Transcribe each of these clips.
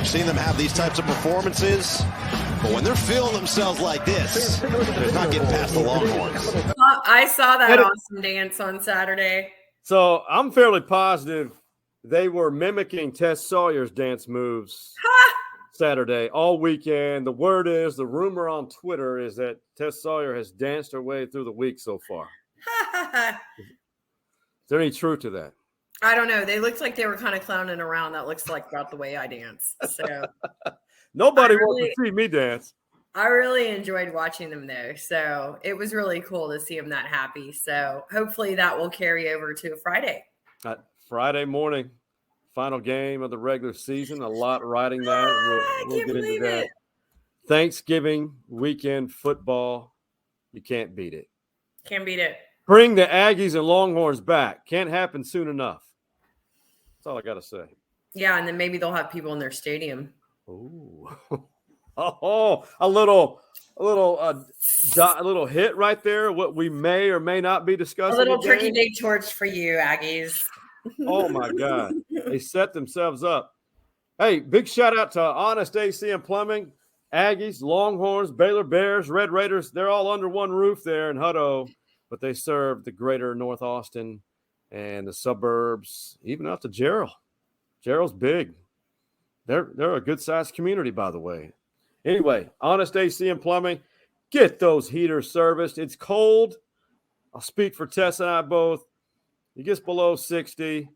We've seen them have these types of performances, but when they're feeling themselves like this, they're not getting past the Longhorns. I saw that awesome dance on Saturday. So I'm fairly positive they were mimicking Tes Sawyer's dance moves Saturday all weekend. The rumor on Twitter is that Tes Sawyer has danced her way through the week so far. Is there any truth to that? I don't know. They looked like they were kind of clowning around. That looks like about the way I dance. So Nobody wants to see me dance. I really enjoyed watching them though. So it was really cool to see them that happy. So hopefully that will carry over to Friday. Friday morning, final game of the regular season. A lot riding that. We'll get into that. Thanksgiving weekend football. You can't beat it. Can't beat it. Bring the Aggies and Longhorns back. Can't happen soon enough. That's all I got to say. Yeah, and then maybe they'll have people in their stadium. Ooh. A little hit right there. What we may or may not be discussing. A little turkey day torch for you, Aggies. Oh my God, they set themselves up. Hey, big shout out to Honest AC and Plumbing, Aggies, Longhorns, Baylor Bears, Red Raiders. They're all under one roof there in Hutto, but they serve the greater North Austin and the suburbs, even out to Gerald. Gerald's big. They're a good-sized community, by the way. Anyway, Honest AC and Plumbing, get those heaters serviced. It's cold. I'll speak for Tess and I both. It gets below 60.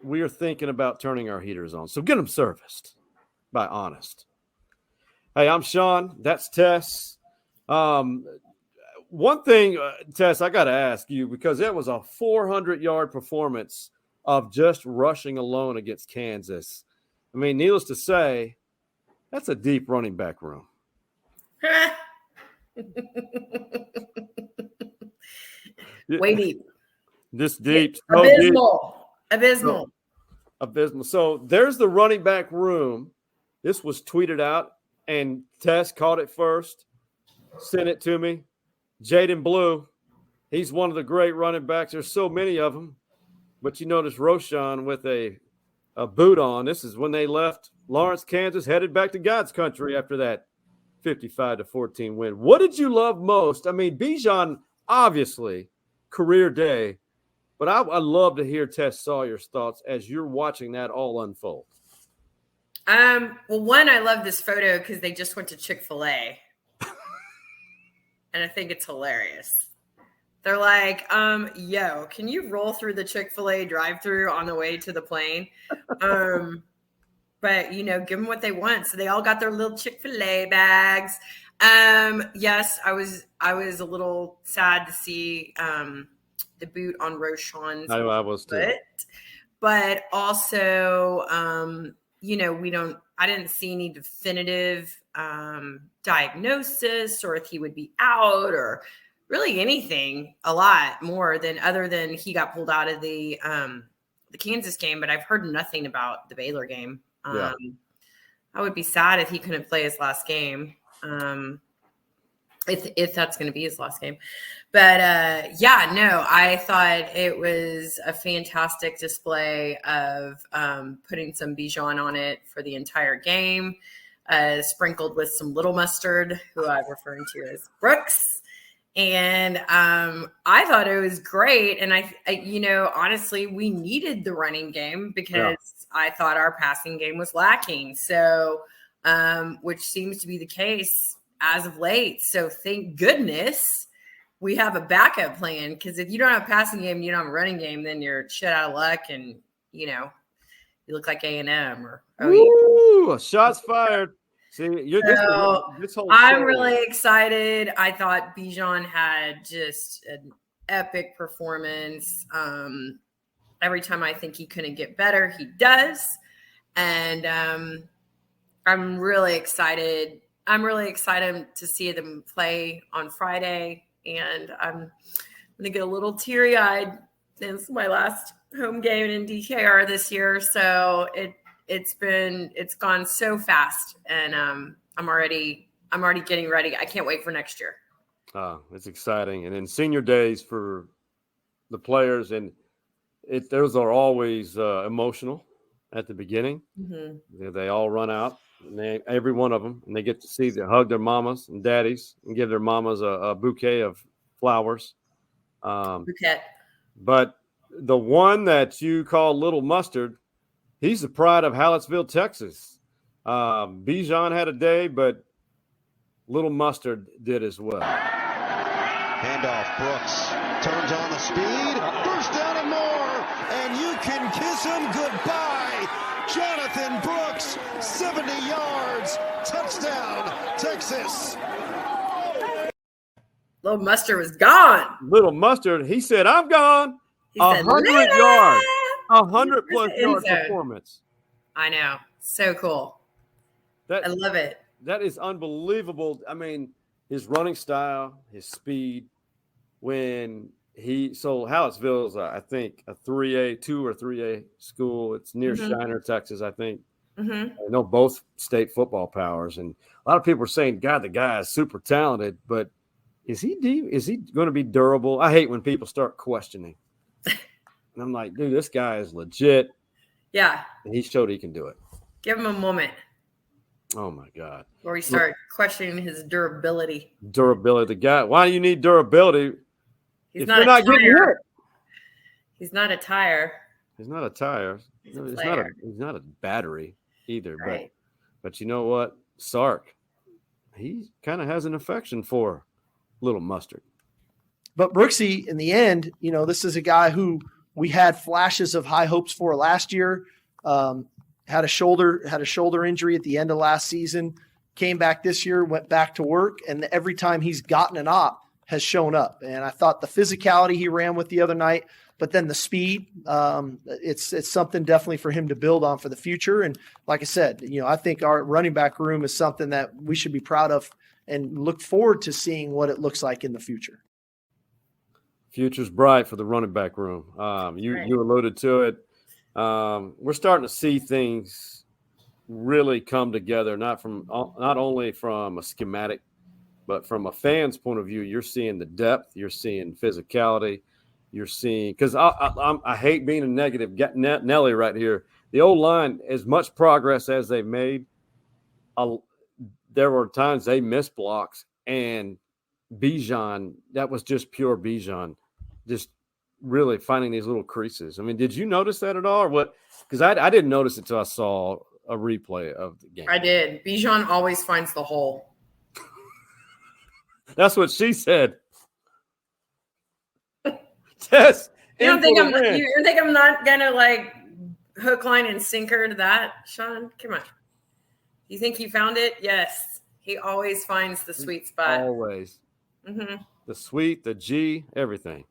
We are thinking about turning our heaters on. So get them serviced by Honest. Hey, I'm Sean. That's Tess. One thing, Tess, I got to ask you, because it was a 400-yard performance of just rushing alone against Kansas. I mean, needless to say, that's a deep running back room. Way deep. This deep. Abysmal. Deep. Abysmal. So there's the running back room. This was tweeted out, and Tess caught it first, sent it to me. Jaden Blue, he's one of the great running backs. There's so many of them. But you notice Roshan with a boot on. This is when they left Lawrence, Kansas, headed back to God's country after that 55-14 win. What did you love most? I mean, Bijan, obviously, career day. But I'd love to hear Tes Sawyer's thoughts as you're watching that all unfold. Well, one, I love this photo because they just went to Chick-fil-A. And I think it's hilarious. They're like, yo, can you roll through the Chick-fil-A drive-through on the way to the plane? But, give them what they want. So they all got their little Chick-fil-A bags. Yes, I was a little sad to see the boot on Roshan's I was too. foot. But also, I didn't see any definitive diagnosis or if he would be out or really anything a lot more than other than he got pulled out of the Kansas game. But I've heard nothing about the Baylor game. I would be sad if he couldn't play his last game. If that's going to be his last game. But I thought it was a fantastic display of putting some Bijan on it for the entire game, sprinkled with some little mustard, who I'm referring to as Brooks. And I thought it was great. And I honestly, we needed the running game because I thought our passing game was lacking. So, which seems to be the case as of late. So thank goodness we have a backup plan, because if you don't have a passing game and you don't have a running game, then you're shit out of luck and, you look like A&M or Ooh, shots fired. See, I'm really excited. I thought Bijan had just an epic performance. Every time I think he couldn't get better, he does. And I'm really excited. I'm really excited to see them play on Friday. And I'm going to get a little teary-eyed. It's my last home game in DKR this year. So it's gone so fast. And I'm already getting ready. I can't wait for next year. It's exciting. And then senior days for the players, and those are always emotional. at the beginning. Mm-hmm. They all run out, and every one of them, and they get to hug their mamas and daddies and give their mamas a bouquet of flowers. Bouquet. But the one that you call Little Mustard, he's the pride of Hallettsville, Texas. Bijan had a day, but Little Mustard did as well. Handoff, Brooks turns on the speed, first down and more, and you can kiss him goodbye. Jonathan Brooks, 70 yards, touchdown, Texas. Little Mustard was gone. Little Mustard, he said, I'm gone. He said, 100 yards, 100+ yard performance. I know. So cool. I love it. That is unbelievable. I mean, his running style, his speed. Hallettsville is, I think, a 3A, 2 or 3A school. It's near Shiner, Texas, I think. I know both state football powers. And a lot of people are saying, God, the guy is super talented, but is he going to be durable? I hate when people start questioning. And I'm like, dude, this guy is legit. Yeah. And he showed he can do it. Give him a moment. Oh, my God. Where we start questioning his durability. Durability. The guy, why do you need durability? He's not a tire. He's not a tire. He's not a tire. He's not a battery either. Right. But you know what? Sark, he kind of has an affection for Little Mustard. But Brooksy, in the end, this is a guy who we had flashes of high hopes for last year. Had a shoulder injury at the end of last season, came back this year, went back to work, and every time he's gotten an op has shown up. And I thought the physicality he ran with the other night, but then the speed, it's something definitely for him to build on for the future. And like I said, I think our running back room is something that we should be proud of and look forward to seeing what it looks like in the future. Future's bright for the running back room. You alluded to it. We're starting to see things really come together, not only from a schematic, but from a fan's point of view. You're seeing the depth, you're seeing physicality, you're seeing, because I hate being a negative Nelly right here. The old line, as much progress as they've made, there were times they missed blocks, and Bijan, that was just pure Bijan, just really finding these little creases. I mean, did you notice that at all, or what? Because I didn't notice it until I saw a replay of the game. I did. Bijan always finds the hole. That's what she said. Tess, you don't think I'm not gonna hook, line, and sinker to that, Sean? Come on. You think he found it? Yes. He always finds the sweet spot. Always. Mm-hmm. The sweet, the G, everything.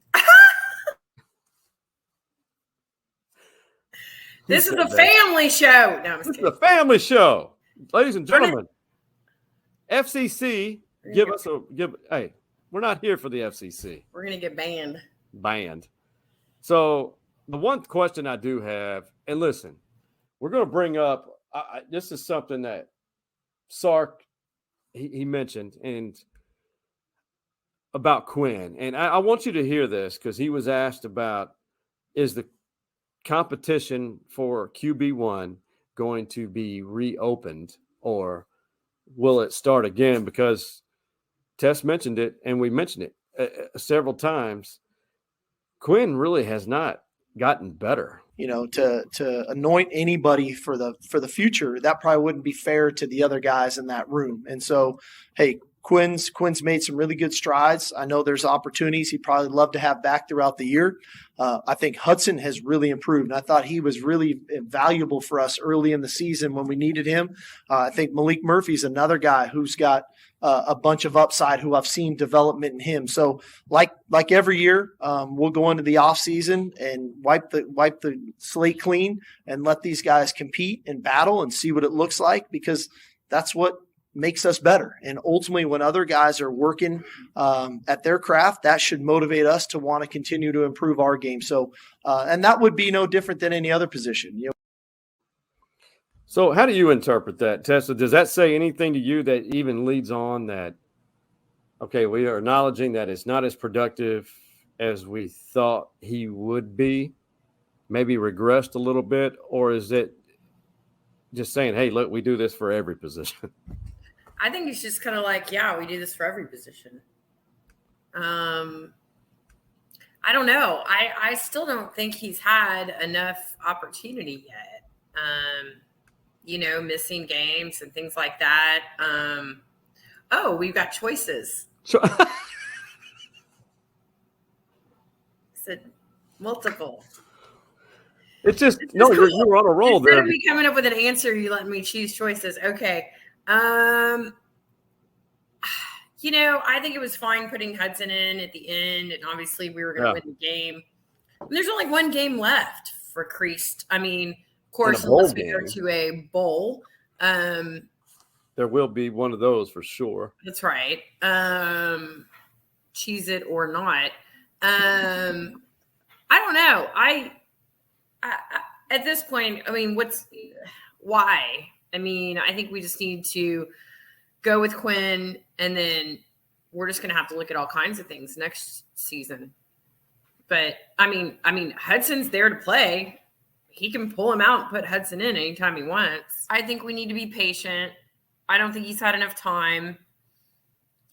This is a family show. No, this is a family show. Ladies and gentlemen, FCC, hey, we're not here for the FCC. We're going to get banned. So the one question I do have, and listen, we're going to bring up, this is something that Sark, he mentioned, and about Quinn. And I want you to hear this, because he was asked about, is the competition for QB1 going to be reopened, or will it start again? Because Tess mentioned it, and we mentioned it several times. Quinn really has not gotten better. To anoint anybody for the future, that probably wouldn't be fair to the other guys in that room. And so, hey, Quinn's made some really good strides. I know there's opportunities he'd probably love to have back throughout the year. I think Hudson has really improved, and I thought he was really valuable for us early in the season when we needed him. I think Malik Murphy's another guy who's got a bunch of upside, who I've seen development in him. So like every year, we'll go into the off season and wipe the slate clean and let these guys compete and battle and see what it looks like, because that's what makes us better. And ultimately, when other guys are working at their craft, that should motivate us to want to continue to improve our game. So, and that would be no different than any other position. So how do you interpret that, Tessa? Does that say anything to you that even leads on that, okay, we are acknowledging that it's not as productive as we thought he would be, maybe regressed a little bit, or is it just saying, hey, look, we do this for every position. I think he's just kind of like, yeah, we do this for every position. I don't know. I still don't think he's had enough opportunity yet. Missing games and things like that. We've got choices. Said multiple. It's just no, cool. You're on a roll. Instead there. of me coming up with an answer, you let me choose choices. Okay. I think it was fine putting Hudson in at the end, and obviously we were going to win the game. And there's only one game left for Creased. I mean, of course, unless we go to a bowl. There will be one of those for sure. That's right. Cheese it or not. I don't know. I at this point, I mean, why? I mean, I think we just need to go with Quinn, and then we're just going to have to look at all kinds of things next season. But I mean, Hudson's there to play. He can pull him out and put Hudson in anytime he wants. I think we need to be patient. I don't think he's had enough time.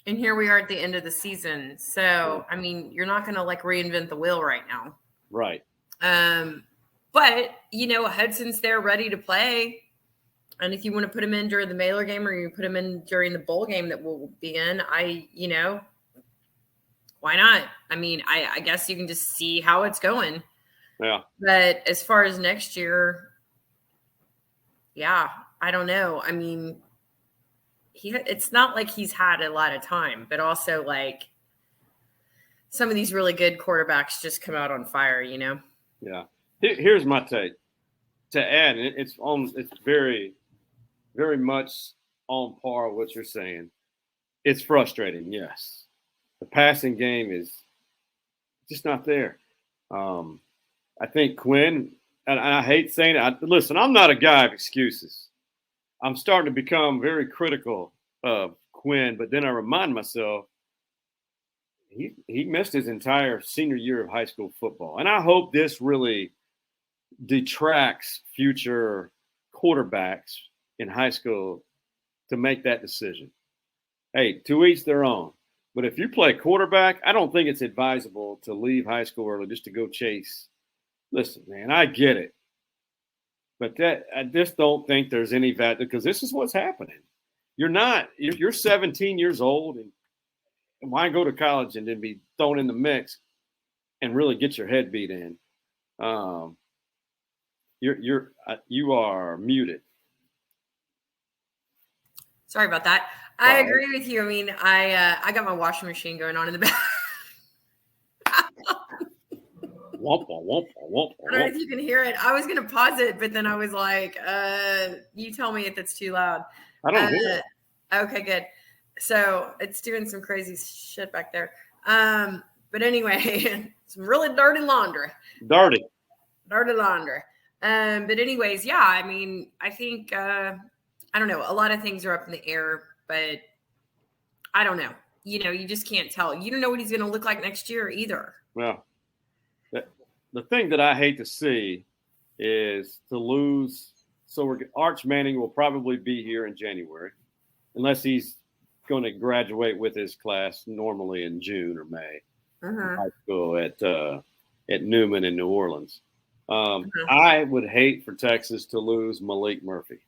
And here we are at the end of the season. So, I mean, you're not going to reinvent the wheel right now. Right. But, Hudson's there ready to play. And if you want to put him in during the Baylor game or you put him in during the bowl game that we'll be in, why not? I mean, I guess you can just see how it's going. Yeah. But as far as next year, yeah, I don't know. I mean, it's not like he's had a lot of time, but also some of these really good quarterbacks just come out on fire, Yeah. Here's my take. To add, it's very, very much on par with what you're saying. It's frustrating, yes. The passing game is just not there. I think Quinn, and I hate saying it. Listen, I'm not a guy of excuses. I'm starting to become very critical of Quinn, but then I remind myself he missed his entire senior year of high school football. And I hope this really detracts future quarterbacks in high school to make that decision. Hey, to each their own. But if you play quarterback, I don't think it's advisable to leave high school early just to go chase. Listen, man, I get it. But I just don't think there's any value because this is what's happening. You're 17 years old and why go to college and then be thrown in the mix and really get your head beat in? You are muted. Sorry about that. I agree with you. I mean, I got my washing machine going on in the back. Wompa, wompa, wompa, I don't know if you can hear it. I was going to pause it, but then I was like, you tell me if it's too loud. I don't hear it. Okay, good. So it's doing some crazy shit back there. But anyway, some really dirty laundry. Dirty laundry. But anyways, yeah, I mean, I think, I don't know. A lot of things are up in the air, but I don't know. You just can't tell. You don't know what he's going to look like next year either. Well, the thing that I hate to see is to lose. So Arch Manning will probably be here in January, unless he's going to graduate with his class normally in June or May. High school at Newman in New Orleans. I would hate for Texas to lose Malik Murphy.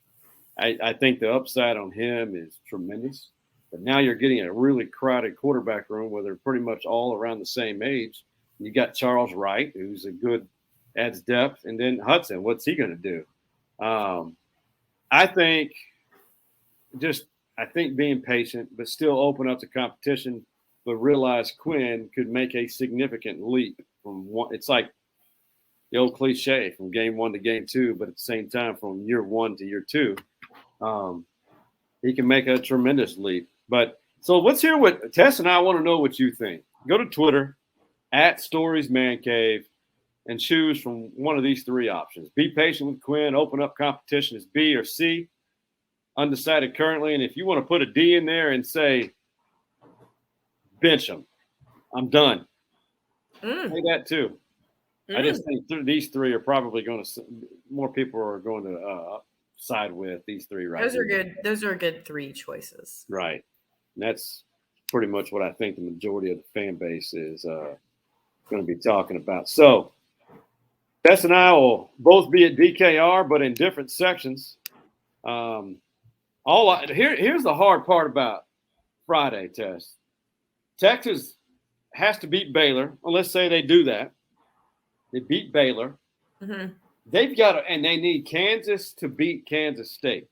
I think the upside on him is tremendous. But now you're getting a really crowded quarterback room where they're pretty much all around the same age. You got Charles Wright, who's adds depth, and then Hudson. What's he going to do? I think being patient, but still open up to competition, but realize Quinn could make a significant leap from one. It's like the old cliche from game 1 to game 2, but at the same time from year 1 to year 2, he can make a tremendous leap. But so let's hear what Tess and I want to know what you think. Go to Twitter @Stories Man Cave and choose from one of these 3 options. Be patient with Quinn, open up competition is B or C. Undecided currently. And if you want to put a D in there and say, bench him, I'm done. Say that too. I just think these 3 are probably going to, more people are going to side with these three right Those are here. good. Those are good 3 choices. Right. And that's pretty much what I think the majority of the fan base is going to be talking about. So Tess and I will both be at DKR, but in different sections. Here's the hard part about Friday, Tess. Texas has to beat Baylor. Well, let's say they do that. They beat Baylor. Mm-hmm. They've got to, and they need Kansas to beat Kansas State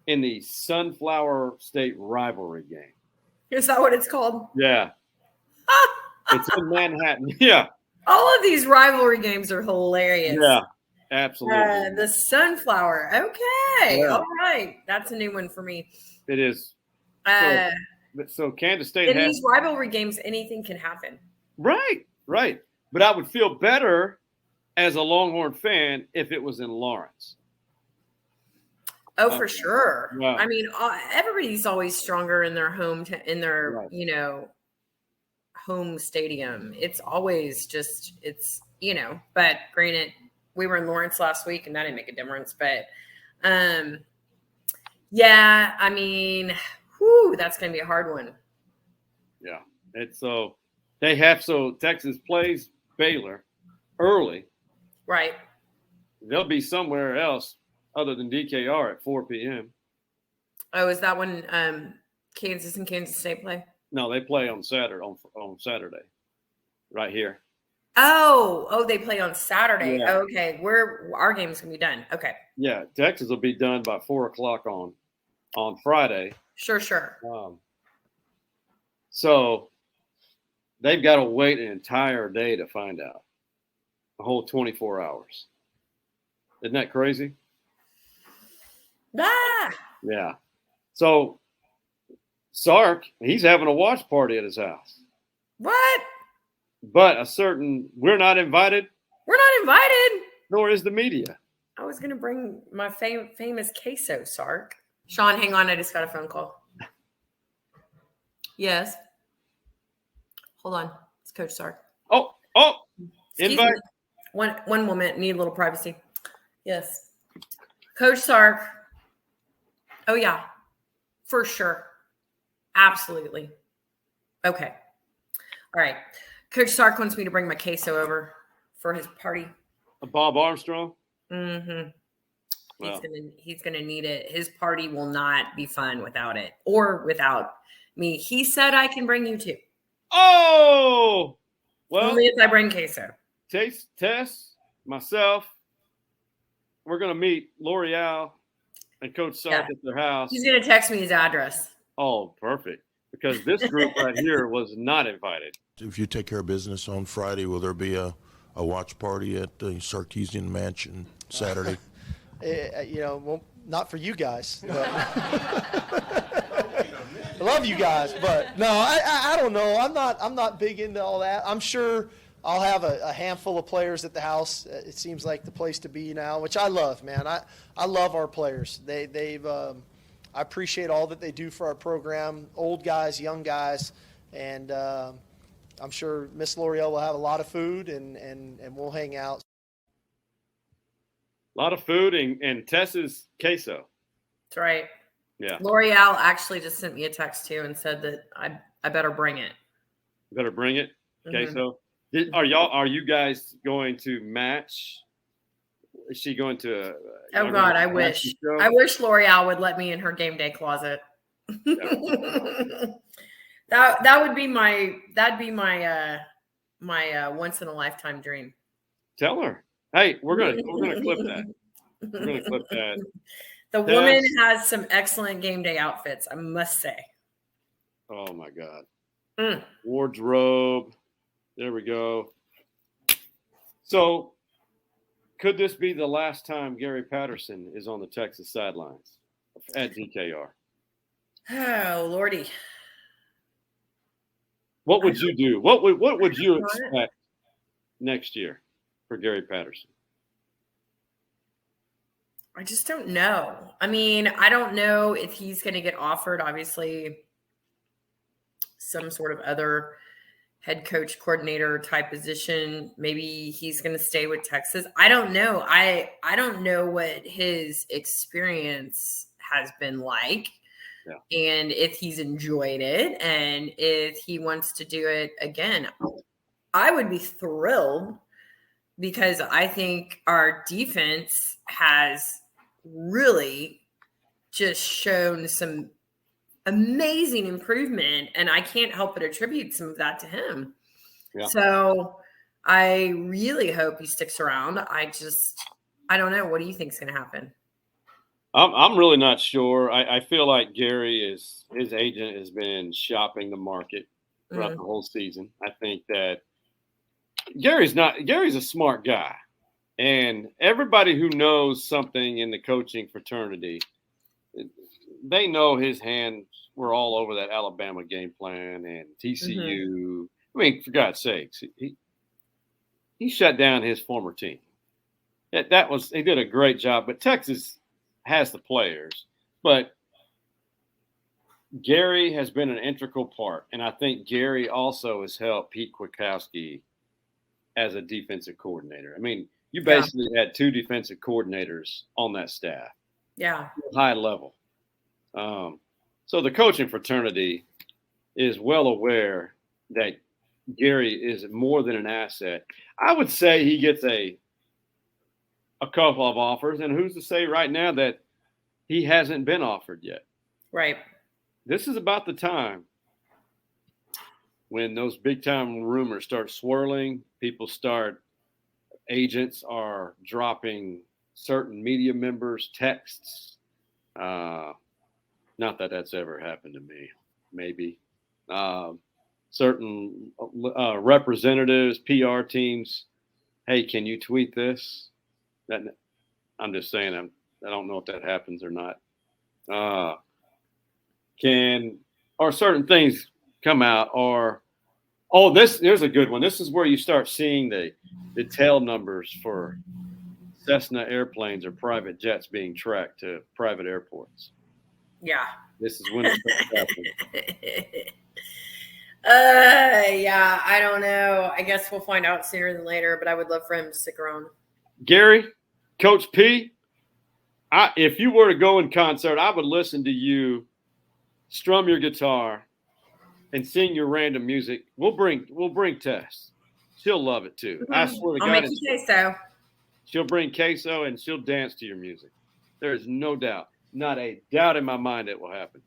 in the Sunflower State rivalry game. Is that what it's called? Yeah. It's in Manhattan. Yeah. All of these rivalry games are hilarious. Yeah, absolutely. The Sunflower. Okay. Yeah. All right. That's a new one for me. It is. So Kansas State in has these rivalry games, anything can happen. Right. But I would feel better as a Longhorn fan if it was in Lawrence. Oh, for sure. Yeah. I mean, everybody's always stronger in their home, Right. Home stadium. It's always just, but granted, we were in Lawrence last week and that didn't make a difference. But, yeah, I mean, that's going to be a hard one. Yeah. Texas plays Baylor early. Right. They'll be somewhere else other than DKR at 4 p.m. Oh, is that when Kansas and Kansas State play? No, they play on Saturday, right here. Oh, they play on Saturday. Yeah. Okay, our game's gonna be done. Okay. Yeah, Texas will be done by 4:00 on Friday. Sure. So they've got to wait an entire day to find out. A whole 24 hours. Isn't that crazy? Ah! Yeah. So Sark, he's having a watch party at his house. What? But we're not invited. We're not invited. Nor is the media. I was going to bring my famous queso, Sark. Sean, hang on. I just got a phone call. Yes. Hold on. It's Coach Sark. Oh, invite. Me. One moment. Need a little privacy. Yes. Coach Sark. Oh, yeah. For sure. Absolutely. Okay. All right. Coach Sark wants me to bring my queso over for his party. Bob Armstrong? Mm-hmm. Well. He's gonna need it. His party will not be fun without it or without me. He said I can bring you too. Oh, well. Only if I bring queso. Tess, myself, we're gonna meet L'Oreal and Coach Sark at their house. He's gonna text me his address. Oh, perfect. Because this group right here was not invited. If you take care of business on Friday, will there be a watch party at the Sarkeesian Mansion Saturday? Well, not for you guys. But I love you guys, but no, I don't know. I'm not big into all that. I'm sure I'll have a handful of players at the house. It seems like the place to be now, which I love, man. I love our players. I appreciate all that they do for our program, old guys, young guys, and I'm sure Miss L'Oreal will have a lot of food and we'll hang out. A lot of food and Tess's queso. That's right. Yeah. L'Oreal actually just sent me a text too and said that I better bring it. Better bring it. Mm-hmm. Queso. Are you guys going to match? Is she going to? Oh God, I wish. I wish L'Oreal would let me in her game day closet. Yeah. that would be my once in a lifetime dream. Tell her. Hey, we're gonna clip that. We're gonna clip that. The woman has some excellent game day outfits, I must say. Oh my God. Wardrobe. There we go. So, could this be the last time Gary Patterson is on the Texas sidelines at DKR? Oh Lordy. What would you do? What would you expect next year for Gary Patterson? I just don't know. I mean, I don't know if he's going to get offered, obviously, some sort of other head coach coordinator type position. Maybe he's going to stay with Texas. I don't know. I don't know what his experience has been like. Yeah. And if he's enjoyed it and if he wants to do it again. I would be thrilled because I think our defense has really just shown some amazing improvement, and I can't help but attribute some of that to him. Yeah. So I really hope he sticks around. I don't know. What do you think is going to happen? I'm really not sure. I feel like his agent has been shopping the market throughout the whole season. I think that Gary's a smart guy, and everybody who knows something in the coaching fraternity, they know his hands were all over that Alabama game plan and TCU. I mean, for God's sakes, he shut down his former team. He did a great job, but Texas has the players, but Gary has been an integral part, and I think Gary also has helped Pete Kwiatkowski as a defensive coordinator. I mean, you basically had 2 defensive coordinators on that staff. Yeah. High level. So the coaching fraternity is well aware that Gary is more than an asset. I would say he gets a couple of offers, and who's to say right now that he hasn't been offered yet? Right. This is about the time when those big-time rumors start swirling, agents are dropping certain media members' texts. Not that that's ever happened to me, maybe. Certain representatives, PR teams, hey, can you tweet this? I'm just saying, I don't know if that happens or not. Or certain things come out, or there's a good one. This is where you start seeing the tail numbers for Cessna airplanes or private jets being tracked to private airports. Yeah. This is when it starts happening. Yeah, I don't know. I guess we'll find out sooner than later, but I would love for him to stick around. Gary, Coach P, if you were to go in concert, I would listen to you strum your guitar and sing your random music. We'll bring Tess. She'll love it too. I swear to God. I'll make you queso. She'll bring queso and she'll dance to your music. There is no doubt, not a doubt in my mind it will happen.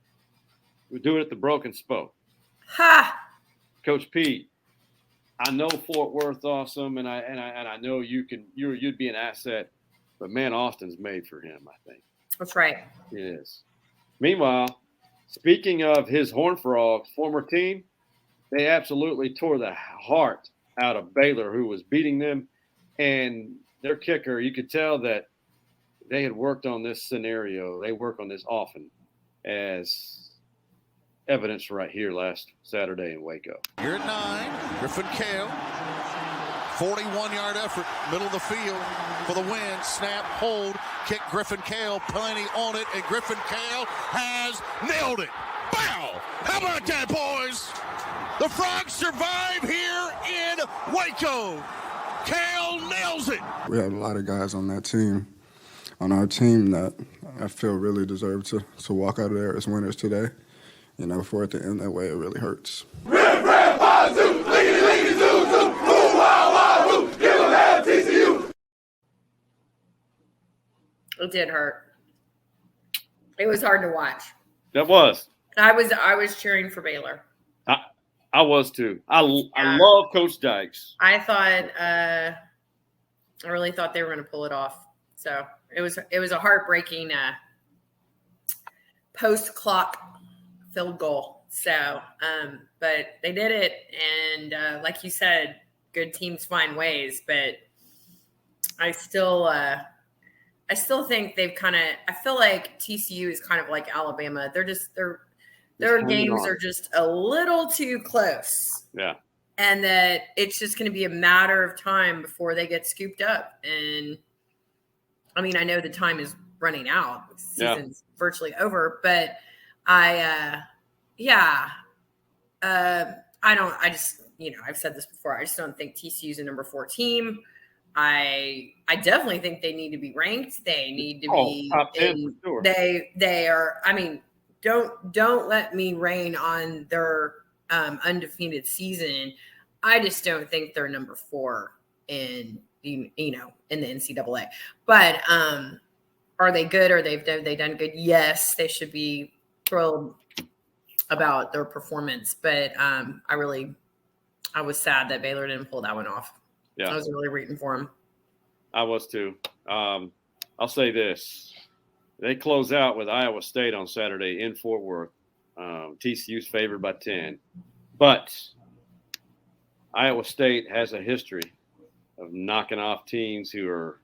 We'll do it at the Broken Spoke. Ha! Coach Pete, I know Fort Worth's awesome, and I know you'd be an asset, but man, Austin's made for him, I think. That's right. It is. Meanwhile, speaking of his Horned Frogs former team, they absolutely tore the heart out of Baylor, who was beating them, and their kicker, you could tell that they had worked on this scenario. They work on this often, as evidence right here last Saturday in Waco. You're at 9. Griffin Kale. 41-yard effort, middle of the field for the win. Snap, hold, kick. Griffin Kale, plenty on it, and Griffin Kale has nailed it. Bow! How about that, boys? The Frogs survive here in Waco. Kale nails it. We had a lot of guys on that team, on our team, that I feel really deserve to walk out of there as winners today. You know, for it to end that way, it really hurts. It did hurt. It was hard to watch. That was. I was cheering for Baylor. I was too. I love Coach Dykes. I really thought they were going to pull it off. So it was a heartbreaking post-clock field goal. So, but they did it. And like you said, good teams find ways, but I still think they've I feel like TCU is kind of like Alabama. Their games are just a little too close. Yeah. And that it's just going to be a matter of time before they get scooped up. And I mean, I know the time is running out. Season's virtually over, but I've said this before. I just don't think TCU's a number 4 team. I definitely think they need to be ranked. They need to be top 10 for sure. They are. I mean, don't let me rain on their undefeated season. I just don't think they're number 4 in in the NCAA. But are they good? Or they've done good? Yes, they should be thrilled about their performance. But I was sad that Baylor didn't pull that one off. Yeah, I was really rooting for them. I was too. I'll say this: they close out with Iowa State on Saturday in Fort Worth. TCU's favored by 10, but Iowa State has a history of knocking off teams who are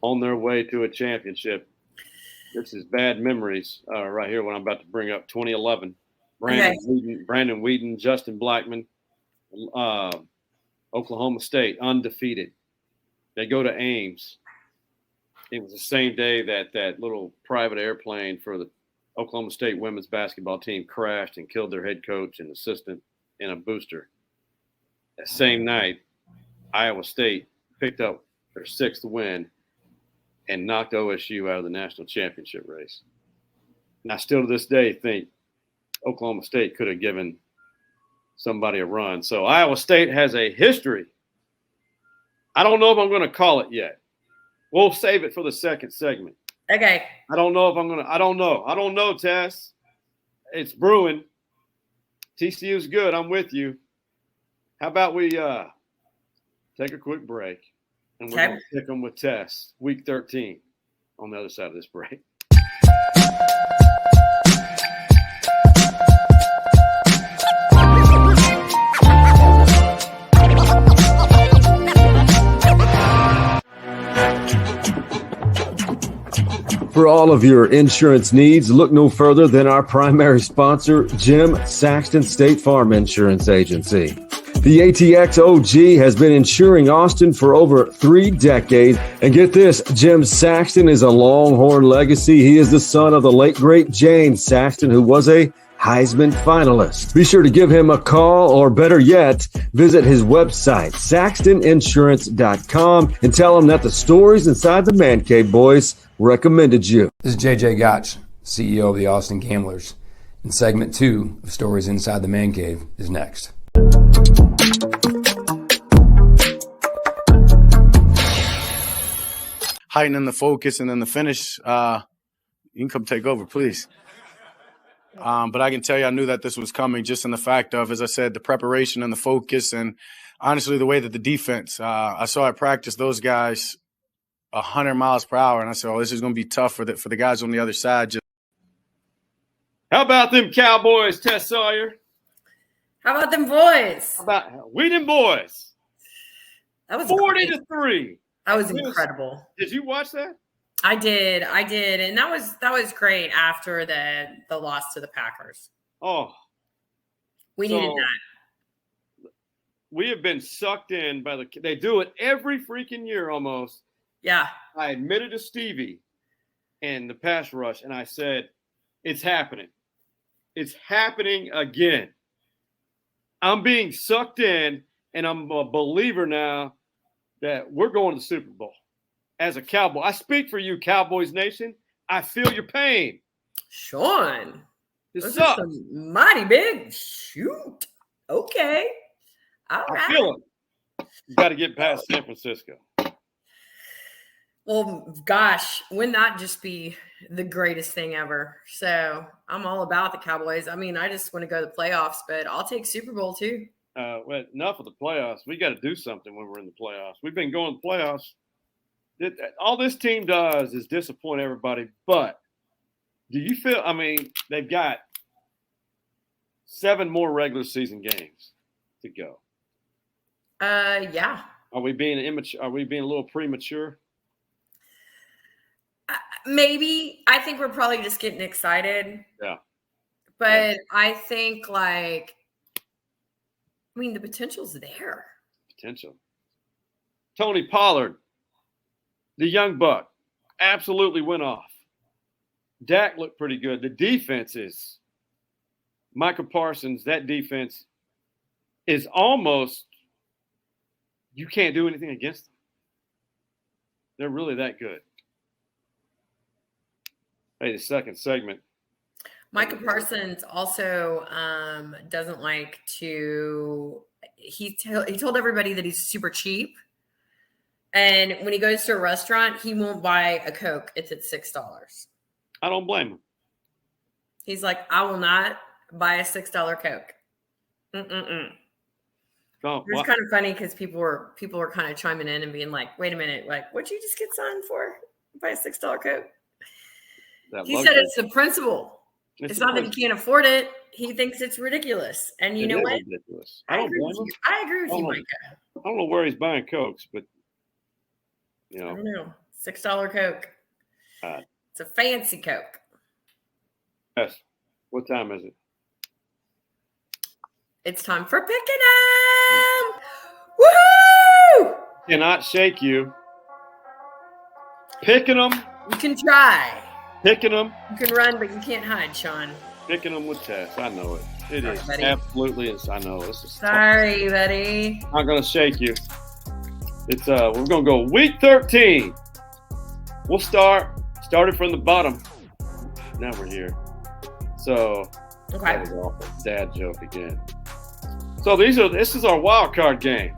on their way to a championship. This is bad memories right here when I'm about to bring up 2011. Brandon Whedon, Justin Blackman, Oklahoma State, undefeated. They go to Ames. It was the same day that little private airplane for the Oklahoma State women's basketball team crashed and killed their head coach and assistant in a booster. That same night, Iowa State picked up their 6th win and knocked OSU out of the national championship race. And I still to this day think Oklahoma State could have given somebody a run. So Iowa State has a history. I don't know if I'm going to call it yet. We'll save it for the second segment. Okay. I don't know, Tess. It's brewing. TCU's good. I'm with you. How about we take a quick break, and we're going to pick them with Tess, week 13, on the other side of this break. For all of your insurance needs, look no further than our primary sponsor, Jim Saxton State Farm Insurance Agency. The ATX OG has been insuring Austin for over 3 decades. And get this, Jim Saxton is a Longhorn legacy. He is the son of the late, great James Saxton, who was a Heisman finalist. Be sure to give him a call, or better yet, visit his website, saxtoninsurance.com, and tell him that the stories inside the Man Cave Boys recommended you. This is JJ Gotch, CEO of the Austin Gamblers. And segment 2 of Stories Inside the Man Cave is next. Heightening the focus, and then the finish, you can come take over, please. But I can tell you I knew that this was coming just in the fact of, as I said, the preparation and the focus, and honestly the way that the defense, I saw at practice those guys 100 miles per hour, and I said, oh, this is going to be tough for the guys on the other side. How about them Cowboys, Tess Sawyer? How about them boys? How about we them boys? That was 40-3. That was incredible. Did you watch that? I did, and that was great after the loss to the Packers. Oh, we needed that. We have been sucked in by they do it every freaking year almost. Yeah. I admitted to Stevie and the pass rush, and I said, it's happening. It's happening again. I'm being sucked in, and I'm a believer now that we're going to the Super Bowl. As a Cowboy, I speak for you, Cowboys Nation. I feel your pain. Sean. This sucks. Mighty big. Shoot. Okay. All right. I feel it. You got to get past San Francisco. Well, gosh, wouldn't that just be the greatest thing ever? So I'm all about the Cowboys. I mean, I just want to go to the playoffs, but I'll take Super Bowl too. Well, enough of the playoffs. We got to do something when we're in the playoffs. We've been going to the playoffs. All this team does is disappoint everybody. But do you feel? I mean, they've got 7 more regular season games to go. Yeah. Are we being immature? Are we being a little premature? Maybe. I think we're probably just getting excited. Yeah. But I think, the potential's there. Potential. Tony Pollard, the young buck, absolutely went off. Dak looked pretty good. The defense is Michael Parsons. That defense, is almost you can't do anything against them. They're really that good. Hey, the second segment. Micah Parsons also doesn't like to. He told everybody that he's super cheap, and when he goes to a restaurant, he won't buy a Coke if it's $6. I don't blame him. He's like, I will not buy a $6 Coke. Oh, it was kind of funny because people were kind of chiming in and being like, "Wait a minute, like, what'd you just get signed for? Buy a $6 Coke?" He said it's the principle. It's not that he can't afford it. He thinks it's ridiculous. And you know what? Ridiculous. I agree with you, Micah. I don't know where he's buying Cokes, but I don't know. $6 Coke. It's a fancy Coke. Yes. What time is it? It's time for picking them. Woohoo! Cannot shake you. Picking them. You can try. Picking them. You can run, but you can't hide, Sean. Picking them with Tess. I know it. It Sorry, is buddy. absolutely. I know this is Sorry, buddy. tough. Not gonna shake you. It's we're gonna go week 13. We'll started from the bottom. Now we're here. So Okay. that was awful. Dad joke again. So this is our wild card game.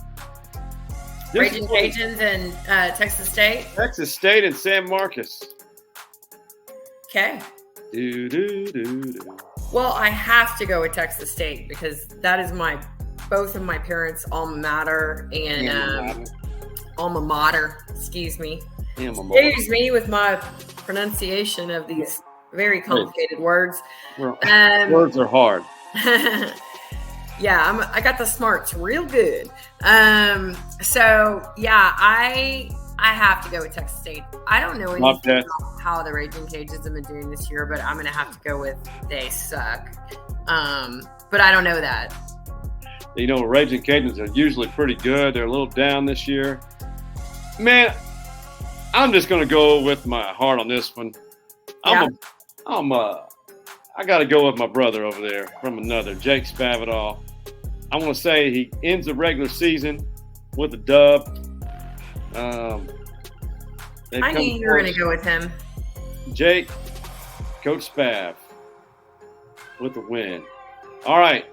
Raging Cajuns and Texas State. Texas State and San Marcos. Okay. Do. Well, I have to go with Texas State because that is both of my parents' alma mater and alma mater. Excuse me. Excuse me with my pronunciation of these very complicated words. Words are hard. Yeah, I got the smarts real good. So yeah, I have to go with Texas State. I don't know anything about how the Raging Cajuns have been doing this year, but I'm going to have to go with they suck. But I don't know that. Raging Cajuns are usually pretty good. They're a little down this year. Man, I'm just going to go with my heart on this one. I got to go with my brother over there from another, Jake Spavital. I want to say he ends the regular season with a dub. I knew you were going to go with him. Jake, Coach Spav with the win. All right,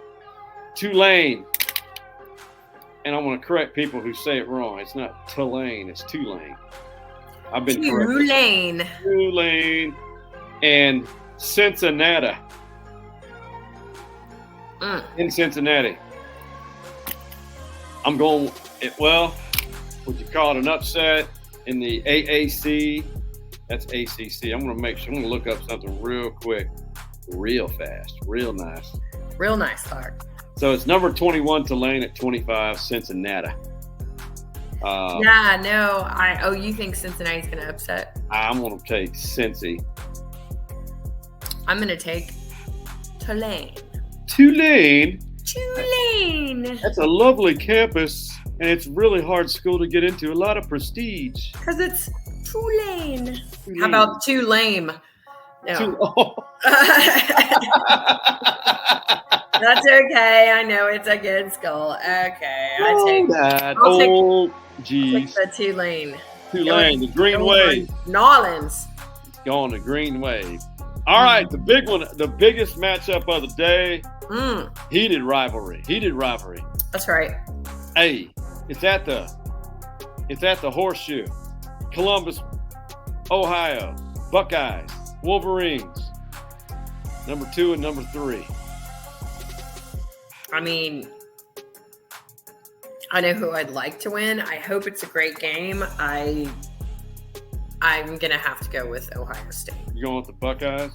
Tulane. And I want to correct people who say it wrong. It's not Tulane, it's Tulane. I've been corrected. Tulane and Cincinnati. In Cincinnati. I'm going, would you call it an upset in the AAC? That's ACC. I'm going to look up something real quick, real fast, real nice. Real nice, Sark. So it's number 21 Tulane at 25 Cincinnati. You think Cincinnati's going to upset? I'm going to take Cincy. I'm going to take Tulane. Tulane? Tulane. That's a lovely campus, and it's a really hard school to get into. A lot of prestige. Because it's Tulane. How about too lame? No. That's okay. I know it's a good skull. Okay. I'll take the Tulane. Tulane, the Green Wave. Nolans. Going to Green Wave. All right, the big one, the biggest matchup of the day. Heated rivalry. That's right. Hey, it's at the Horseshoe. Columbus, Ohio. Buckeyes, Wolverines. Number 2 and number 3. I mean, I know who I'd like to win. I hope it's a great game. I'm going to have to go with Ohio State. You going with the Buckeyes?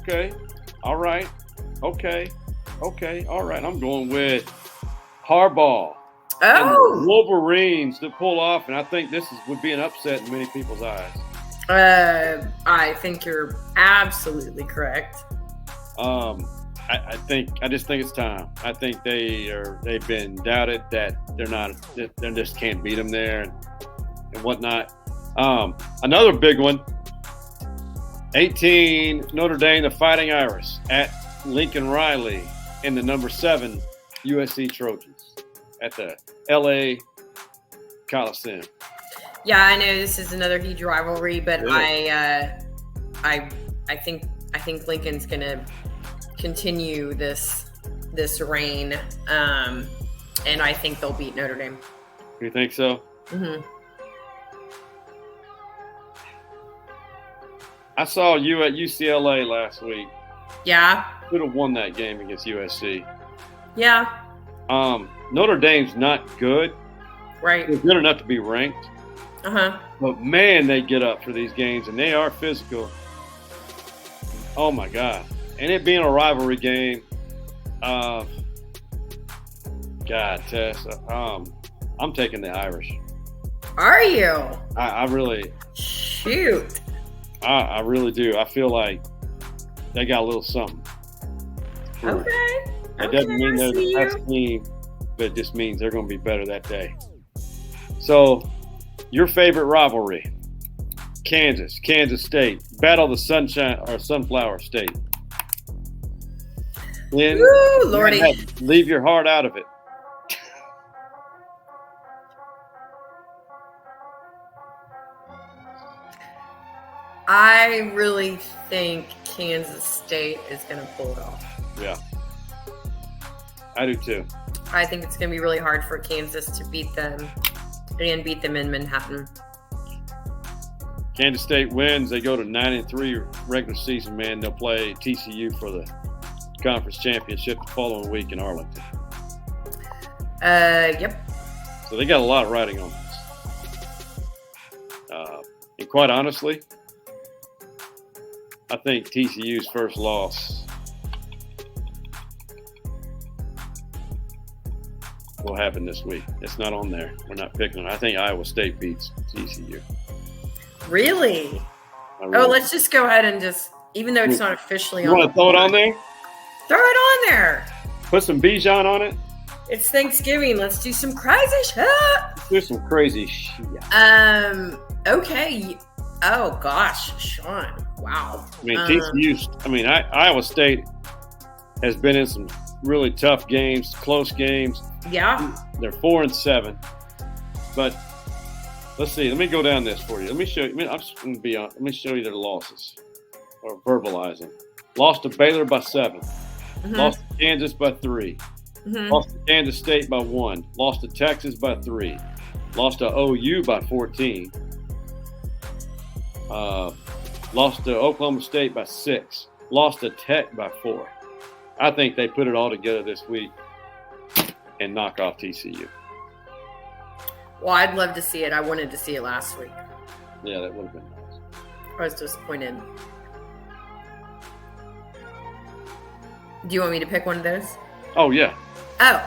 Okay. All right. Okay. All right. I'm going with Harbaugh. Oh. Wolverines to pull off, and I think this would be an upset in many people's eyes. I think you're absolutely correct. I just think it's time. I think they've been doubted that they just can't beat them there and whatnot. Another big one, 18 Notre Dame, the Fighting Irish at Lincoln Riley in the number 7 USC Trojans at the LA Coliseum. Yeah, I know this is another huge rivalry, but Yeah. I think Lincoln's gonna continue this reign, and I think they'll beat Notre Dame. You think so? Mm-hmm. I saw you at UCLA last week. Yeah. Could have won that game against USC. Yeah. Notre Dame's not good. Right. They're good enough to be ranked. Uh-huh. But, man, they get up for these games, and they are physical. Oh, my God. And it being a rivalry game, God, Tess, I'm taking the Irish. Are you? I really – Shoot. I really do. I feel like they got a little something. Okay. It doesn't mean they're the best team, but it just means they're going to be better that day. So, your favorite rivalry, Kansas State, Battle of the Sunshine or Sunflower State. Then, Woo, Lordy. leave your heart out of it. I really think Kansas State is going to pull it off. Yeah. I do too. I think it's going to be really hard for Kansas to beat them and beat them in Manhattan. Kansas State wins. They go to 9-3 regular season, man. They'll play TCU for the conference championship the following week in Arlington. Yep. So they got a lot of riding on this. And quite honestly, I think TCU's first loss will happen this week. It's not on there. We're not picking it. I think Iowa State beats TCU. Really? Oh, let's just go ahead and just, even though it's not officially on. You want to throw it on there? Throw it on there. Put some Bijan on it? It's Thanksgiving. Let's do some crazy shit. Do some crazy shit. Okay. Oh, gosh, Sean. Wow. I mean, Iowa State has been in some really tough games, close games. Yeah. They're 4-7. But let's see. Let me go down this for you. Let me show you. I'm just going to be honest. Let me show you their losses or verbalize them. Lost to Baylor by 7. Mm-hmm. Lost to Kansas by 3. Mm-hmm. Lost to Kansas State by 1. Lost to Texas by 3. Lost to OU by 14. Lost to Oklahoma State by 6. Lost to Tech by 4. I think they put it all together this week and knock off TCU. Well, I'd love to see it. I wanted to see it last week. Yeah, that would have been nice. I was disappointed. Do you want me to pick one of those? Oh, yeah. Oh.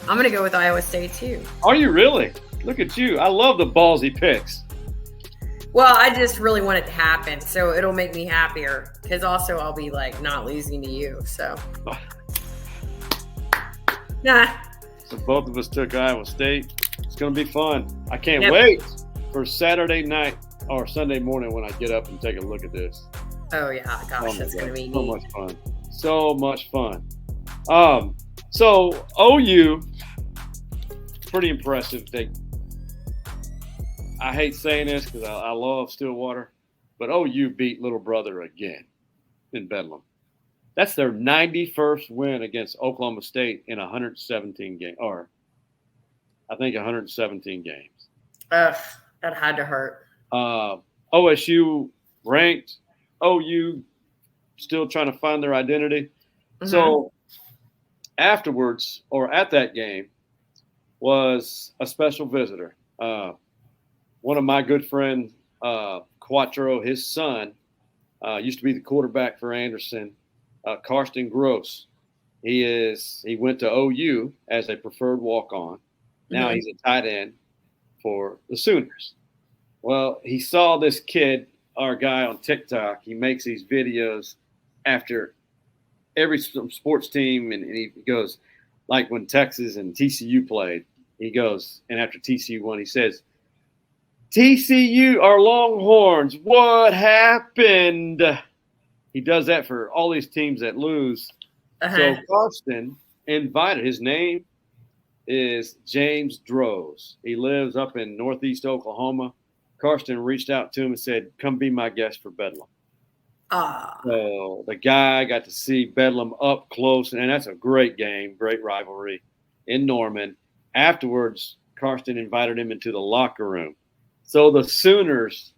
I'm going to go with Iowa State, too. Are you really? Look at you. I love the ballsy picks. Well, I just really want it to happen, so it'll make me happier. Because also I'll be, like, not losing to you, so. Nah. So both of us took Iowa State. It's going to be fun. I can't wait for Saturday night or Sunday morning when I get up and take a look at this. Oh, yeah. Gosh, that's going to be so neat. much fun. So much fun. So OU, pretty impressive. I hate saying this because I love Stillwater, but OU beat Little Brother again in Bedlam. That's their 91st win against Oklahoma State in 117 games, or I think 117 games. Ugh, that had to hurt. OSU ranked, OU still trying to find their identity. Mm-hmm. So afterwards, or at that game, was a special visitor. One of my good friends, Quattro, his son, used to be the quarterback for Anderson, Karsten Gross. He went to OU as a preferred walk-on. Now he's a tight end for the Sooners. Well, he saw this kid, our guy on TikTok. He makes these videos after every sports team, and he goes, like when Texas and TCU played, he goes, and after TCU won, he says, TCU are Longhorns. What happened? He does that for all these teams that lose. Uh-huh. So Karsten invited. His name is James Droz. He lives up in northeast Oklahoma. Karsten reached out to him and said, come be my guest for Bedlam. So the guy got to see Bedlam up close, and that's a great game, great rivalry in Norman. Afterwards, Karsten invited him into the locker room. So the Sooners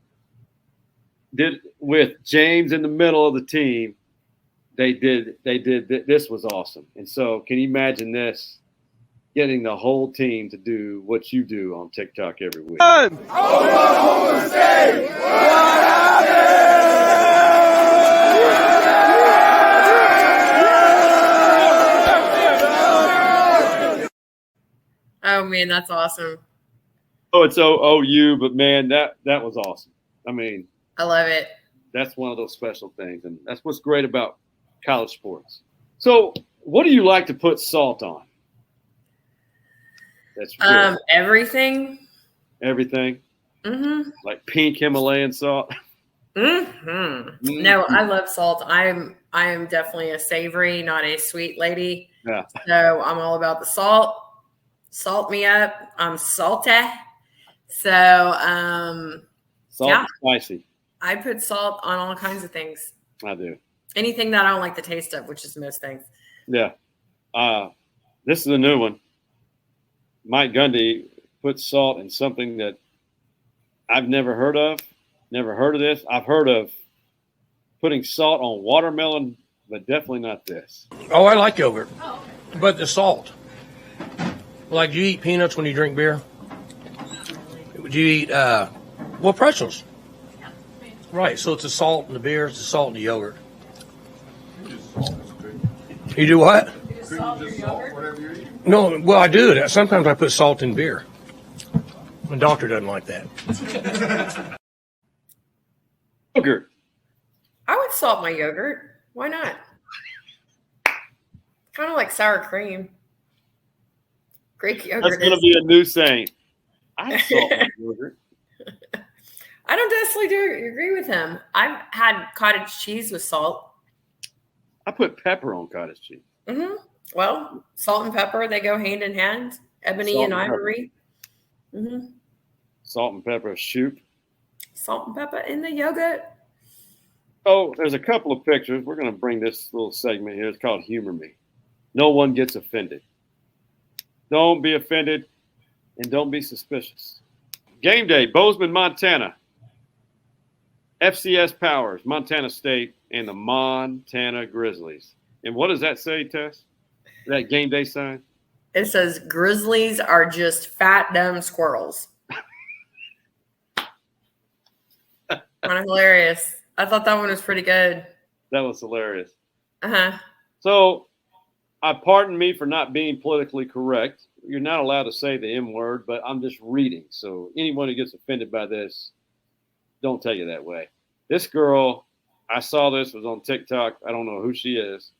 did, with James in the middle of the team, they did this was awesome. And so can you imagine this? Getting the whole team to do what you do on TikTok every week. Oklahoma State! Oh man, that's awesome. Oh, it's OU, but man, that was awesome. I mean, I love it. That's one of those special things, and that's what's great about college sports. So, what do you like to put salt on? That's good. Everything. Everything. Mm-hmm. Like pink Himalayan salt. Mm-hmm. Mm-hmm. No, I love salt. I am definitely a savory, not a sweet lady. Yeah. So I'm all about the salt. Salt me up. I'm salty. So Salt and spicy. I put salt on all kinds of things. I do. Anything that I don't like the taste of, which is most things. Yeah. This is a new one. Mike Gundy put salt in something that I've never heard of. Never heard of this. I've heard of putting salt on watermelon, but definitely not this. Oh, I like yogurt, but the salt. Like, do you eat peanuts when you drink beer? Would you eat, pretzels? Right, so it's the salt in the beer, it's the salt in the yogurt. You do what? No, well, I do. Sometimes I put salt in beer. My doctor doesn't like that. Yogurt. I would salt my yogurt. Why not? Kind of like sour cream. Greek yogurt. That's going to be a new saying. I salt my yogurt. I don't necessarily agree with him. I've had cottage cheese with salt. I put pepper on cottage cheese. Mm-hmm. Well, salt and pepper, they go hand in hand. Ebony Salt and and ivory. Mm-hmm. Salt and pepper, shoot. Salt and pepper in the yogurt. Oh, there's a couple of pictures. We're going to bring this little segment here. It's called Humor Me. No one gets offended. Don't be offended and don't be suspicious. Game day, Bozeman, Montana. FCS Powers, Montana State, and the Montana Grizzlies. And what does that say, Tess? That game day sign? It says Grizzlies are just fat, dumb squirrels. Kind of hilarious. I thought that one was pretty good. That was hilarious. Uh-huh. So, pardon me for not being politically correct. You're not allowed to say the M word, but I'm just reading. So anyone who gets offended by this, don't take it that way. This girl, I saw this, was on TikTok. I don't know who she is.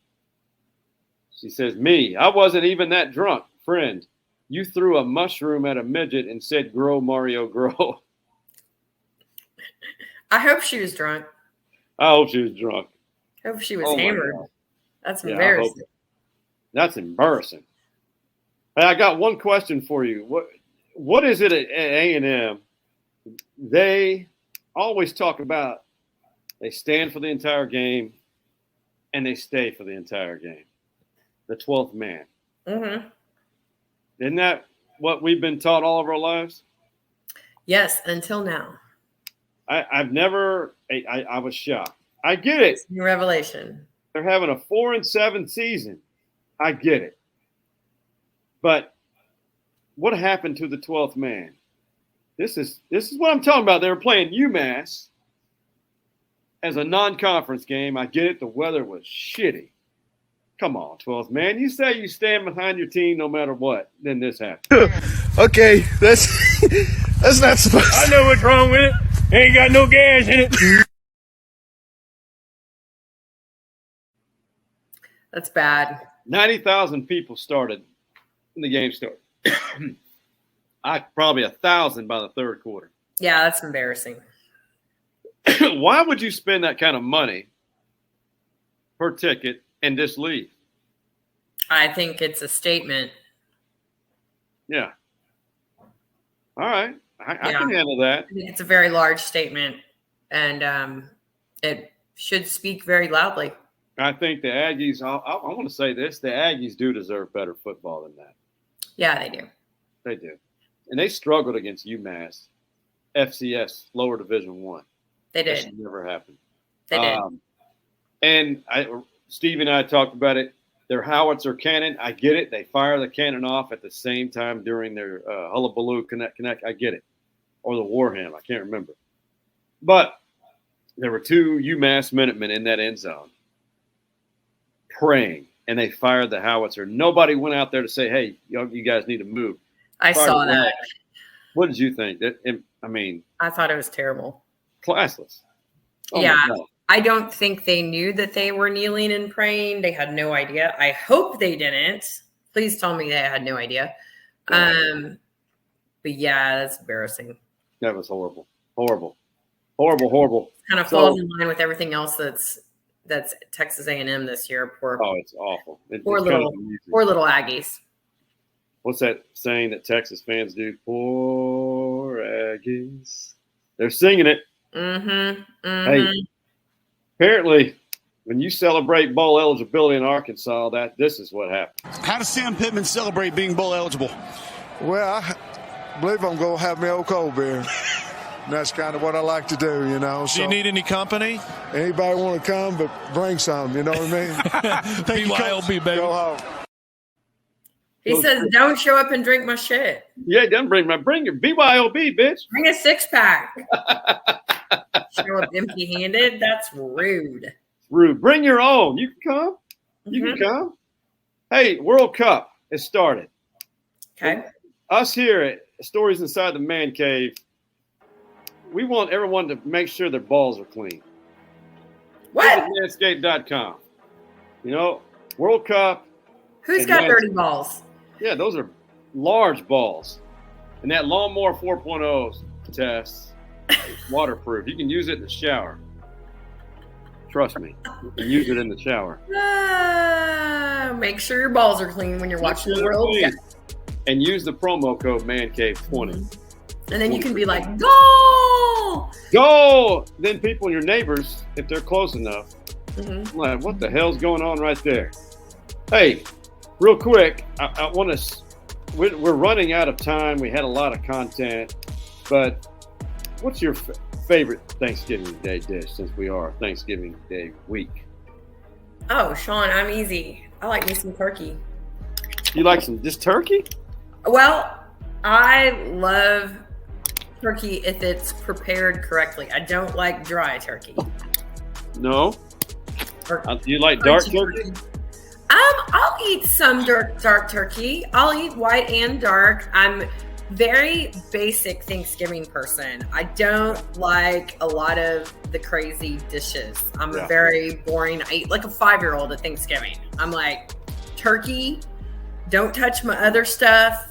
She says, me, I wasn't even that drunk. Friend, you threw a mushroom at a midget and said, grow, Mario, grow. I hope she was drunk. I hope she was drunk. I hope she was hammered. That's embarrassing. That's embarrassing. Hey, I got one question for you. What is it at A&M? They always talk about they stand for the entire game and they stay for the entire game. The 12th man. Mm-hmm. Isn't that what we've been taught all of our lives? Yes, until now. I was shocked. I get it. It's a new revelation. They're having a 4-7 season. I get it. But what happened to the 12th man? This is what I'm talking about. They were playing UMass as a non-conference game. I get it. The weather was shitty. Come on, 12th man. You say you stand behind your team no matter what. Then this happened. Okay, that's not supposed to. I know what's wrong with it. Ain't got no gas in it. That's bad. 90,000 people started when the game started. Probably 1,000 by the third quarter. Yeah, that's embarrassing. Why would you spend that kind of money per ticket and just leave? I think it's a statement. Yeah. All right. I can handle that. I think it's a very large statement, and it should speak very loudly. I think the Aggies, I want to say this, the Aggies do deserve better football than that. Yeah, they do. They do. And they struggled against UMass, FCS, lower Division I. They did. That should never happen. They did. And Steve and I talked about it. Their howitzer cannon, I get it. They fire the cannon off at the same time during their hullabaloo connect. I get it. Or the Warham. I can't remember. But there were 2 UMass Minutemen in that end zone praying, and they fired the howitzer. Nobody went out there to say, hey, you guys need to move. I saw that. What did you think? I thought it was terrible. Classless. Oh yeah. I don't think they knew that they were kneeling and praying. They had no idea. I hope they didn't. Please tell me they had no idea. But yeah, that's embarrassing. That was horrible. Horrible. Kind of falls in line with everything else that's Texas A&M this year. It's awful. Poor little Aggies. What's that saying that Texas fans do? Poor Aggies. They're singing it. Mm-hmm. Hey, apparently, when you celebrate bowl eligibility in Arkansas, this is what happens. How does Sam Pittman celebrate being bowl eligible? Well, I believe I'm going to have my old cold beer. And that's kind of what I like to do, you know. Do you need any company? Anybody want to come, but bring some, you know what I mean? BYOB, baby. Go home. He says, don't show up and drink my shit. Yeah, don't bring your BYOB, bitch. Bring a 6-pack. Show up empty-handed? That's rude. Rude. Bring your own. You can come. You can come. Hey, World Cup has started. Okay. Us here at Stories Inside the Man Cave, we want everyone to make sure their balls are clean. What? Manscaping.com. You know, World Cup. Who's got dirty balls? Yeah, those are large balls. And that Lawnmower 4.0 test, it's waterproof. You can use it in the shower. Trust me. You can use it in the shower. Make sure your balls are clean when you're watching the World Cup. And use the promo code MANCAVE20. And then you can be like, goal! Go! Then people, your neighbors, if they're close enough, Mm-hmm. like, what the hell's going on right there? Hey, real quick, I want to. We're running out of time. We had a lot of content, but what's your favorite Thanksgiving Day dish? Since we are Thanksgiving Day week. Oh, Sean, I'm easy. I like me some turkey. You like just turkey? Well, I love turkey if it's prepared correctly. I don't like dry turkey. No. Do you like dark turkey? I'll eat some dark turkey. I'll eat white and dark. I'm very basic Thanksgiving person. I don't like a lot of the crazy dishes. I'm very boring. I eat like a 5-year-old at Thanksgiving. I'm like, turkey, don't touch my other stuff.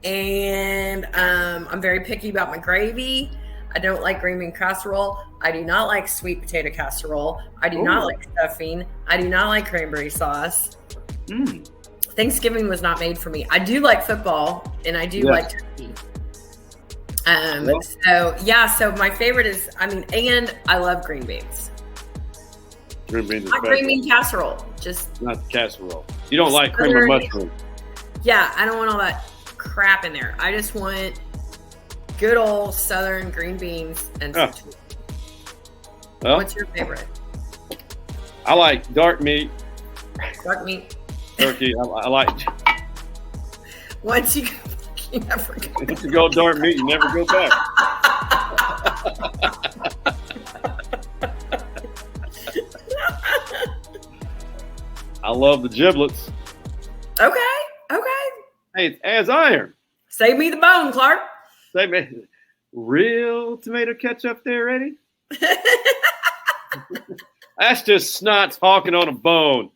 And I'm very picky about my gravy. I don't like green bean casserole. I do not like sweet potato casserole. I do not like stuffing. I do not like cranberry sauce. Thanksgiving was not made for me. I do like football, and I do like turkey. So my favorite is, and I love green beans. Green beans. Not green bean casserole. Just not the casserole. You don't like cream or mushroom. Yeah, I don't want all that crap in there. I just want good old Southern green beans and some cheese. Well, what's your favorite? I like dark meat. Dark meat. Turkey. I like. Once you go, you never go back. Once you go dark meat, you never go back. I love the giblets. Okay. Hey, it's as iron. Save me the bone, Clark. Save me. Real tomato ketchup there, Eddie? That's just snots hawking on a bone.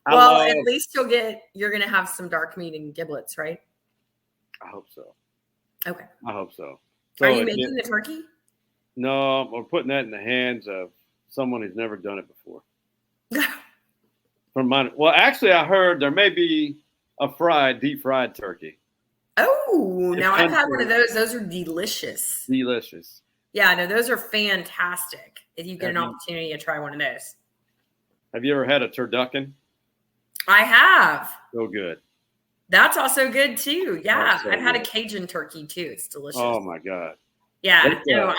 Well, at least you're going to have some dark meat and giblets, right? I hope so. Okay. I hope so. Are you making the turkey? No, we're putting that in the hands of someone who's never done it before. From mine. Well, actually, I heard there may be a deep fried turkey. Oh, now I've had one of those. Those are delicious. Delicious. Yeah, no, those are fantastic. If you get an opportunity to try one of those. Have you ever had a turducken? I have. So good. That's also good too. Yeah, So I've had a good. Cajun turkey too. It's delicious. Oh my God. Yeah, no,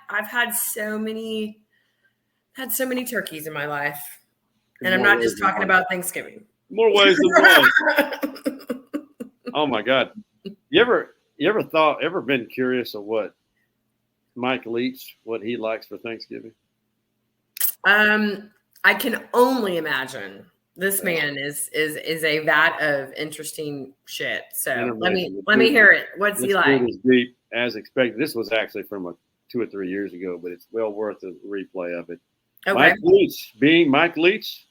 I've had so many turkeys in my life, and I'm not just talking about Thanksgiving. More ways than one. Oh my God. You ever been curious of what Mike Leach, what he likes for Thanksgiving? I can only imagine. This man is a vat of interesting shit. So let me hear it. What's he like? It is deep as expected. This was actually from 2 or 3 years ago, but it's well worth a replay of it. Okay. Mike Leach, being Mike Leach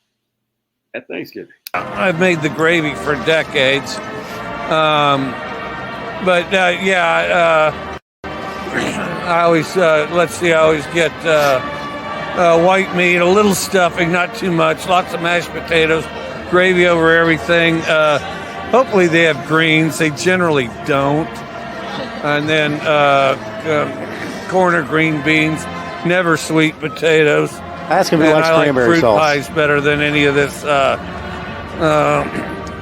at Thanksgiving. I've made the gravy for decades, I always get white meat, a little stuffing, not too much, lots of mashed potatoes, gravy over everything. Hopefully they have greens. They generally don't. And then corn or green beans, never sweet potatoes. Ask him if he likes cranberry fruit sauce. pies better than any of this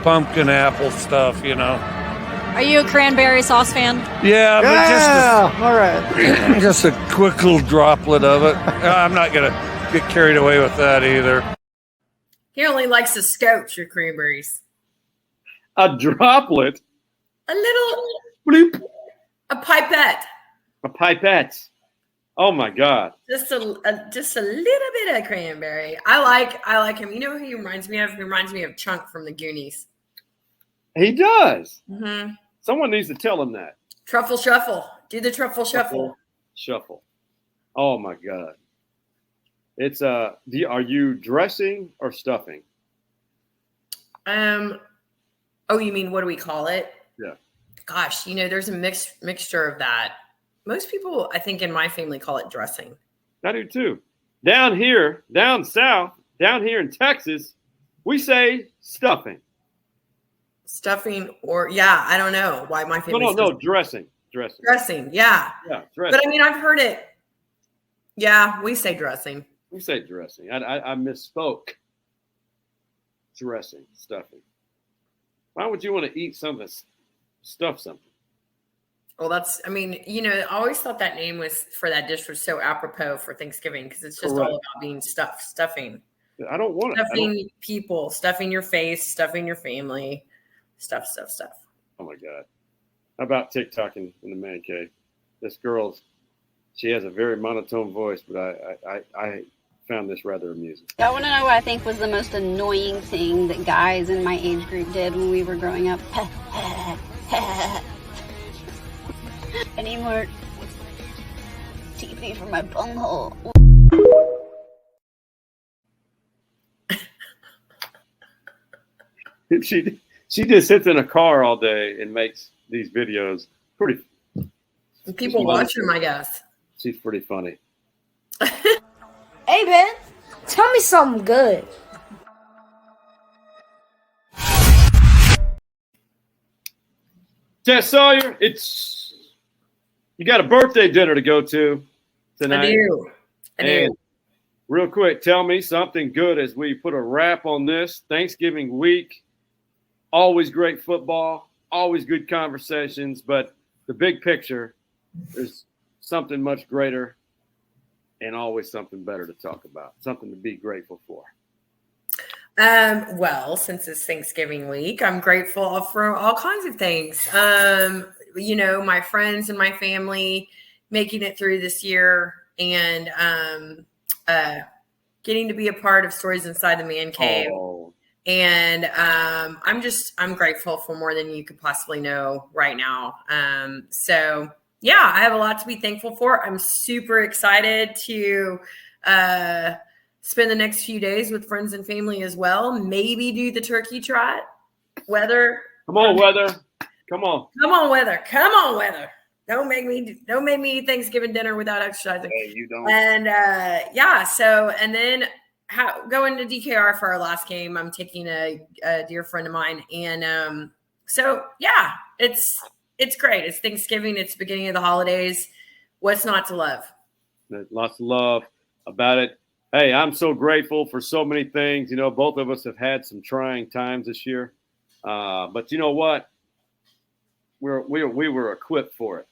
pumpkin apple stuff, you know. Are you a cranberry sauce fan? Yeah, but all right. just a quick little droplet of it. I'm not going to get carried away with that either. He only likes to scotch your cranberries. A droplet? A little. Bloop. A pipette. A pipette. Oh my God. Just a little bit of cranberry. I like him. You know who he reminds me of? He reminds me of Chunk from the Goonies. He does. Mm-hmm. Someone needs to tell him that. Truffle shuffle. Do the truffle shuffle. Shuffle. Oh my God. It's are you dressing or stuffing? Oh, you mean what do we call it? Yeah. Gosh, there's a mixture of that. Most people, I think, in my family call it dressing. I do too. Down here, down south, down here in Texas, we say stuffing. Stuffing I don't know why my family No, dressing. Dressing, yeah. Yeah, dressing. But I mean, I've heard it. Yeah, we say dressing. We say dressing. I misspoke. Dressing, stuffing. Why would you want to eat something, stuff something? Well, I always thought that name for that dish was so apropos for Thanksgiving because it's just all about being stuffing. I don't want stuffing people, stuffing your face, stuffing your family, stuff. Oh my God! How about TikToking in the man cave? This girl, she has a very monotone voice, but I found this rather amusing. I want to know what I think was the most annoying thing that guys in my age group did when we were growing up. I need more TV for my bunghole. She just sits in a car all day and makes these videos. Pretty. People watch them, I guess. She's pretty funny. Hey, Ben, tell me something good. Tess Sawyer, you got a birthday dinner to go to tonight. I do. Real quick, tell me something good as we put a wrap on this Thanksgiving week. Always great football, always good conversations, but the big picture, there's something much greater and always something better to talk about, something to be grateful for. Well, since it's Thanksgiving week, I'm grateful for all kinds of things. My friends and my family making it through this year and getting to be a part of Stories Inside the Man Cave. Oh. And I'm grateful for more than you could possibly know right now. So yeah, I have a lot to be thankful for. I'm super excited to spend the next few days with friends and family as well. Maybe do the turkey trot. Weather. Come on, weather. Come on. Come on, weather. Come on, weather. Don't make me eat Thanksgiving dinner without exercising. Hey, you don't. And and then going to DKR for our last game. I'm taking a dear friend of mine. And so, yeah, it's great. It's Thanksgiving. It's the beginning of the holidays. What's not to love? There's lots of love about it. Hey, I'm so grateful for so many things. You know, both of us have had some trying times this year. But you know what? We were equipped for it.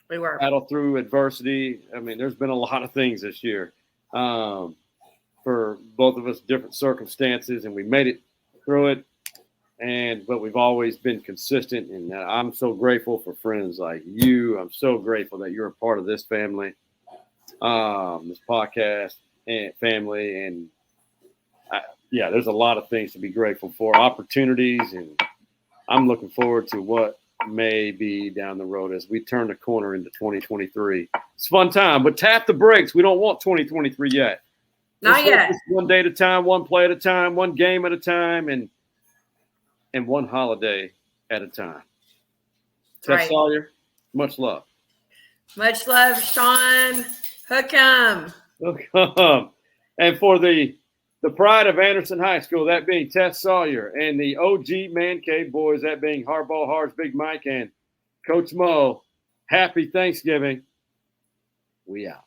We were. Battle through adversity. I mean, there's been a lot of things this year for both of us, different circumstances, and we made it through it. But we've always been consistent, and I'm so grateful for friends like you. I'm so grateful that you're a part of this family, this podcast and family. And there's a lot of things to be grateful for, opportunities, and I'm looking forward to what may be down the road as we turn the corner into 2023. It's a fun time, but tap the brakes. We don't want 2023 yet. Not yet. One day at a time, one play at a time, one game at a time, and one holiday at a time. Right. Tes Sawyer, much love. Much love, Sean. Hook 'em. Hook 'em. And for the pride of Anderson High School, that being Tes Sawyer, and the OG Man Cave boys, that being Hardball Hards, Big Mike, and Coach Mo, happy Thanksgiving. We out.